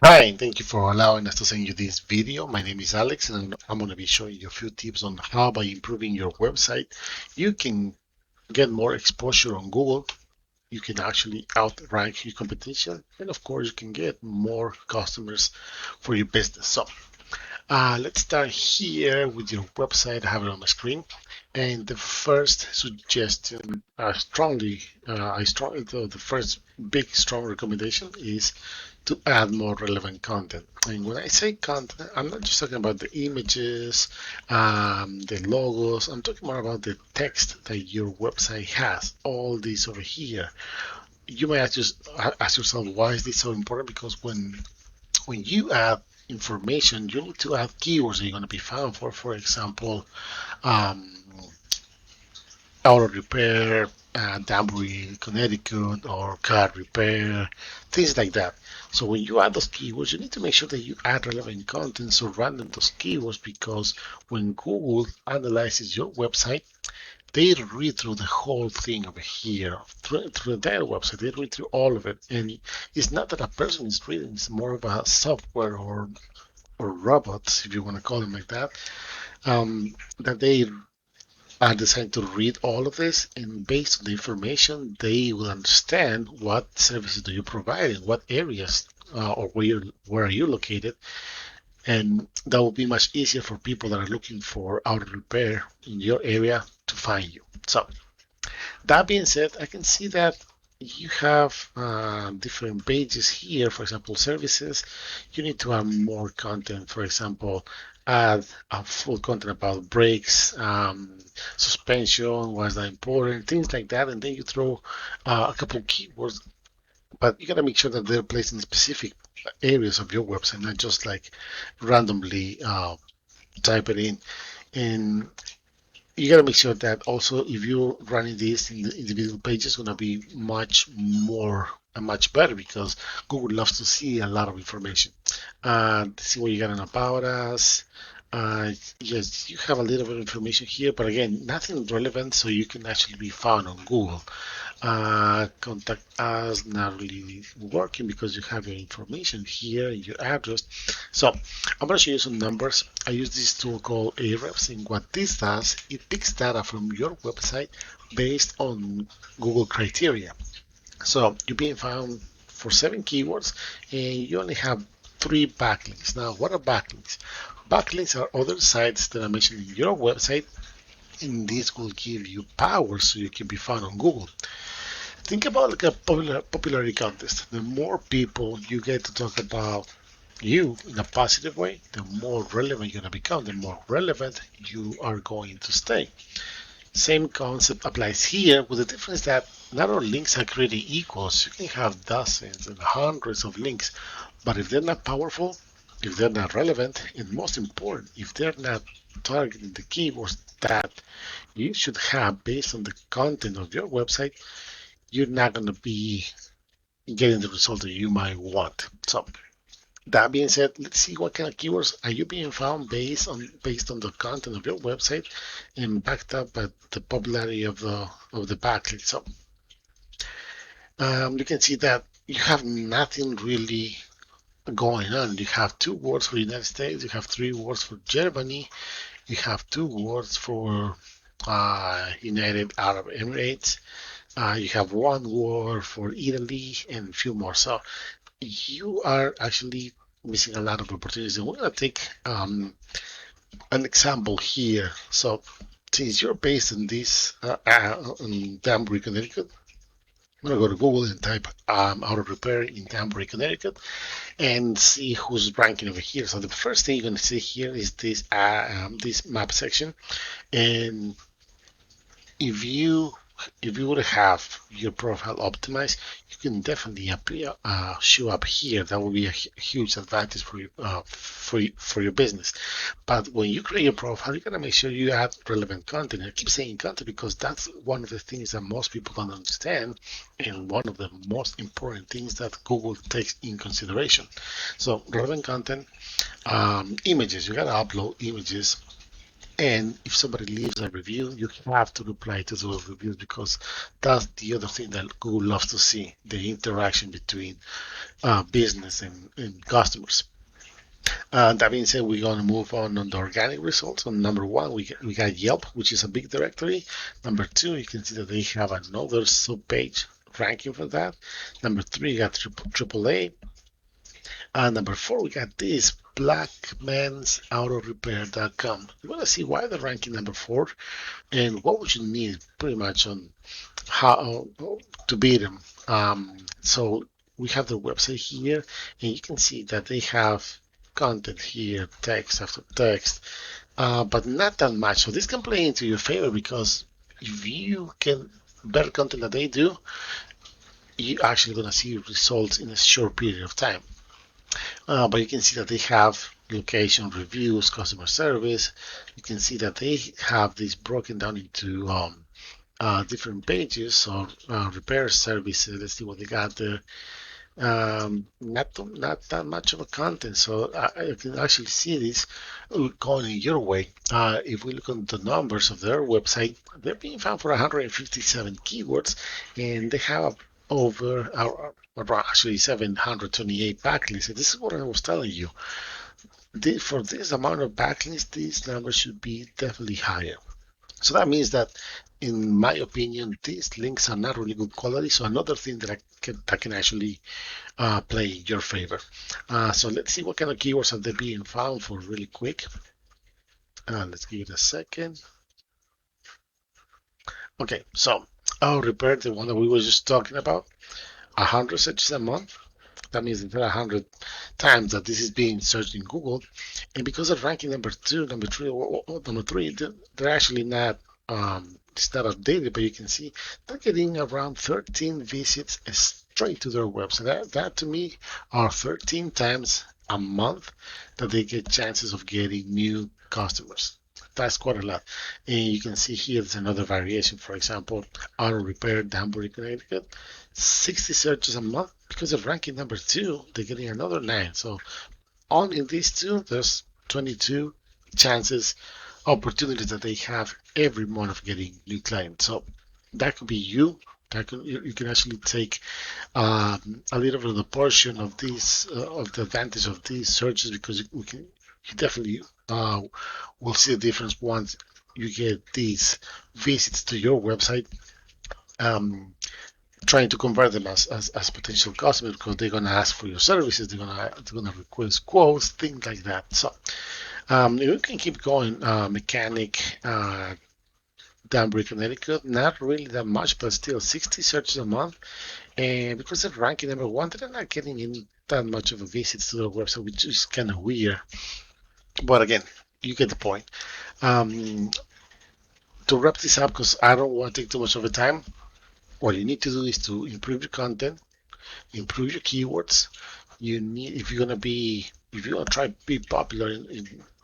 Hi, and thank you for allowing us to send you this video. My name is Alex, and I'm going to be showing you a few tips on how, by improving your website, you can get more exposure on Google. You can actually outrank your competition, and of course, you can get more customers for your business. So, let's start here with your website. I have it on my screen, and the first suggestion, the first big strong recommendation is to add more relevant content. And when I say content, I'm not just talking about the images, the logos. I'm talking more about the text that your website has. All these over here. You may ask yourself, why is this so important? Because when you add information, you need to add keywords that you're going to be found for. For example, um, auto repair, Danbury, Connecticut, or car repair, things like that. So when you add those keywords, you need to make sure that you add relevant content surrounding those keywords, because when Google analyzes your website, they read through the whole thing over here, through their website. They read through all of it. And it's not that a person is reading, it's more of a software or robots, if you want to call them like that, that they are designed to read all of this, and based on the information, they will understand what services do you provide in what areas, or where are you located, and that will be much easier for people that are looking for auto repair in your area to find you. So that being said, I can see that you have different pages here. For example, services. You need to add more content. For example, add a full content about brakes, suspension, why is that important, things like that. And then you throw a couple of keywords, but you gotta make sure that they're placed in specific areas of your website, not just like randomly type it in. And you got to make sure that also, if you're running this in the individual page, it's going to be much more and much better, because Google loves to see a lot of information. See what you got in about us. Yes, you have a little bit of information here, but again, nothing relevant, so you can actually be found on Google. Contact us, not really working because you have your information here, your address. So I'm going to show you some numbers. I use this tool called Ahrefs, and what this does, it picks data from your website based on Google criteria. So you're being found for 7 keywords, and you only have 3 backlinks. Now, what are backlinks? Backlinks are other sites that are mentioned in your website, and this will give you power so you can be found on Google. Think about like a popularity contest. The more people you get to talk about you in a positive way, the more relevant you're going to become, the more relevant you are going to stay. Same concept applies here, with the difference that not all links are created equal. So you can have dozens and hundreds of links, but if they're not powerful, if they're not relevant, and most important, if they're not targeting the keywords that you should have based on the content of your website, you're not going to be getting the result that you might want. So that being said, let's see what kind of keywords are you being found based on the content of your website, and backed up by the popularity of the backlink. So you can see that you have nothing really going on. You have 2 words for United States, you have 3 words for Germany, you have 2 words for United Arab Emirates, you have 1 word for Italy, and a few more. So you are actually missing a lot of opportunities. And we're going to take an example here. So since you're based in in Danbury, Connecticut, I'm going to go to Google and type auto repair in Danbury, Connecticut, and see who's ranking over here. So the first thing you're going to see here is this map section. And if you if you would have your profile optimized, you can definitely show up here. That will be a huge advantage for you, for your business. But when you create your profile, you gotta make sure you add relevant content. I keep saying content because that's one of the things that most people don't understand, and one of the most important things that Google takes in consideration. So relevant content, images. You gotta upload images, And if somebody leaves a review, you have to reply to those reviews because that's the other thing that Google loves to see, the interaction between business and customers. That being said, we're going to move on the organic results. On number one, we got Yelp, which is a big directory. Number two, you can see that they have another sub-page ranking for that. Number three, you got AAA. Number four, we got this blackmansautorepair.com. You want to see why they're ranking number four and what would you need pretty much on how to beat them. So we have the website here, and you can see that they have content here, text after text, but not that much. So this can play into your favor because if you can better content that they do, you're actually going to see results in a short period of time. But you can see that they have location reviews, customer service. You can see that they have this broken down into different pages or repair services. Let's see what they got there. Not that much of a content, so I can actually see this going in your way. If we look at the numbers of their website, they're being found for 157 keywords, and they have over actually 728 backlinks. And this is what I was telling you. For this amount of backlinks, these numbers should be definitely higher. So that means that, in my opinion, these links are not really good quality. So another thing that can actually play in your favor. So let's see what kind of keywords are they being found for really quick. Let's give it a second. Okay, so I'll repair the one that we were just talking about. 100 searches a month. That means there are 100 times that this is being searched in Google. And because of ranking number two, number three, they're actually not, it's not updated, but you can see they're getting around 13 visits straight to their website. That to me are 13 times a month that they get chances of getting new customers. That's quite a lot. And you can see here there's another variation. For example, auto repair, Danbury, Connecticut, 60 searches a month. Because of ranking number two, they're getting another 9. So only in these two, there's 22 chances, opportunities that they have every month of getting new clients. So that could be you. You can actually take a little bit of the portion of these of the advantage of these searches because you definitely will see a difference once you get these visits to your website. Trying to convert them as potential customers because they're gonna ask for your services, they're gonna request quotes, things like that. So you can keep going. Mechanic, Danbury, Connecticut, not really that much, but still 60 searches a month. And because they're ranking number one, they're not getting in that much of a visits to their website, which is kind of weird. But again, you get the point. To wrap this up, because I don't want to take too much of the time, what you need to do is to improve your content, improve your keywords. If you're gonna try to be popular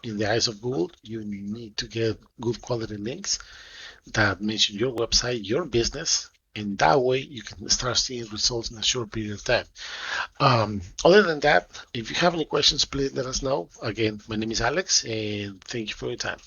in the eyes of Google, you need to get good quality links that mention your website, your business, and that way you can start seeing results in a short period of time. Other than that, if you have any questions, please let us know. Again, my name is Alex, and thank you for your time.